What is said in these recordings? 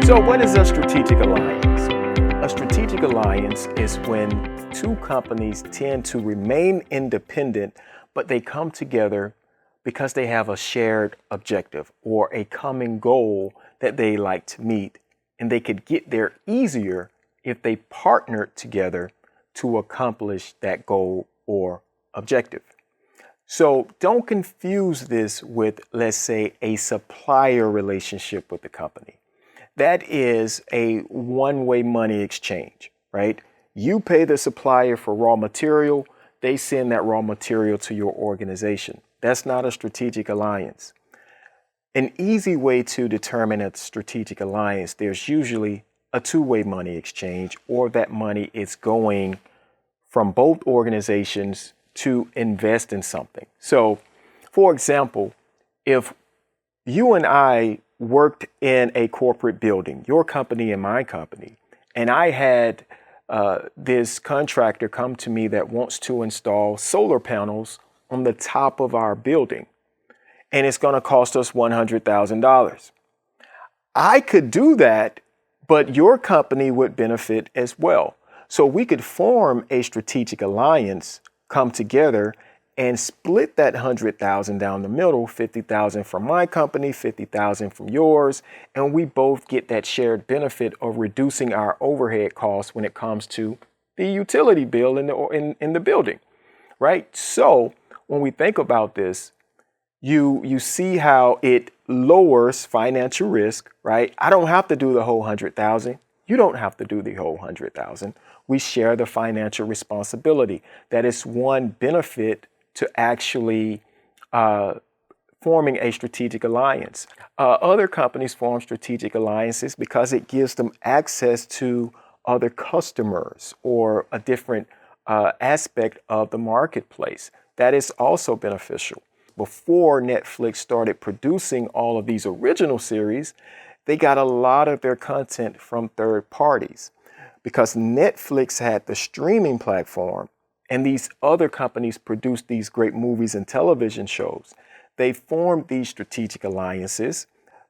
So what is a strategic alliance? A strategic alliance is when two companies tend to remain independent, but they come together because they have a shared objective or a common goal that they like to meet, and they could get there easier if they partnered together to accomplish that goal or objective. So don't confuse this with, let's say, a supplier relationship with the company. That is a one-way money exchange, right? You pay the supplier for raw material, they send that raw material to your organization. That's not a strategic alliance. An easy way to determine a strategic alliance, there's usually a two-way money exchange, or that money is going from both organizations to invest in something. So, for example, if you and I worked in a corporate building, your company and my company, and I had this contractor come to me that wants to install solar panels on the top of our building, and it's going to cost us $100,000. I could do that, but your company would benefit as well. So we could form a strategic alliance, come together, and split that $100,000 down the middle, $50,000 from my company, $50,000 from yours, and we both get that shared benefit of reducing our overhead costs when it comes to the utility bill in the building, right? So when we think about this, you see how it lowers financial risk, right? I don't have to do the whole 100,000. You don't have to do the whole 100,000. We share the financial responsibility. That is one benefit to actually forming a strategic alliance. Other companies form strategic alliances because it gives them access to other customers or a different aspect of the marketplace. That is also beneficial. Before Netflix started producing all of these original series, they got a lot of their content from third parties because Netflix had the streaming platform. And these other companies produced these great movies and television shows. They formed these strategic alliances,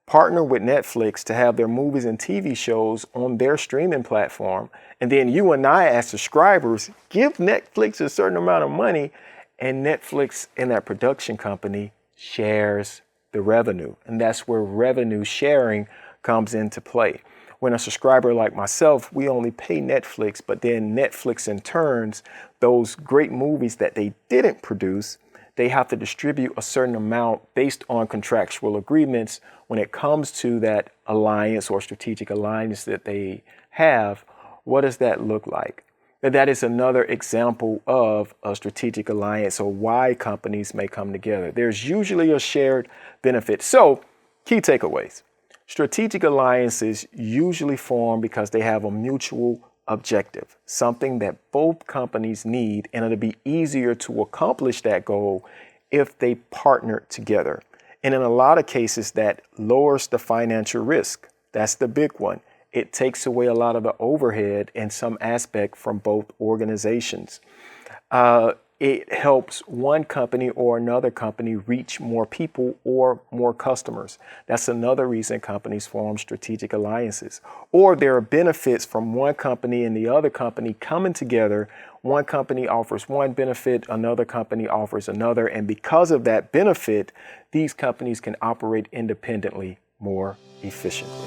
partner with Netflix to have their movies and TV shows on their streaming platform. And then you and I, as subscribers, give Netflix a certain amount of money, and Netflix and that production company shares the revenue. And that's where revenue sharing comes into play. When a subscriber like myself, we only pay Netflix, but then Netflix in turns, those great movies that they didn't produce, they have to distribute a certain amount based on contractual agreements. When it comes to that alliance or strategic alliance that they have, what does that look like? And that is another example of a strategic alliance or why companies may come together. There's usually a shared benefit. So, key takeaways. Strategic alliances usually form because they have a mutual objective, something that both companies need, and it'll be easier to accomplish that goal if they partner together. And in a lot of cases, that lowers the financial risk. That's the big one. It takes away a lot of the overhead in some aspect from both organizations. It helps one company or another company reach more people or more customers. That's another reason companies form strategic alliances. Or there are benefits from one company and the other company coming together. One company offers one benefit, another company offers another. And because of that benefit, these companies can operate independently more efficiently.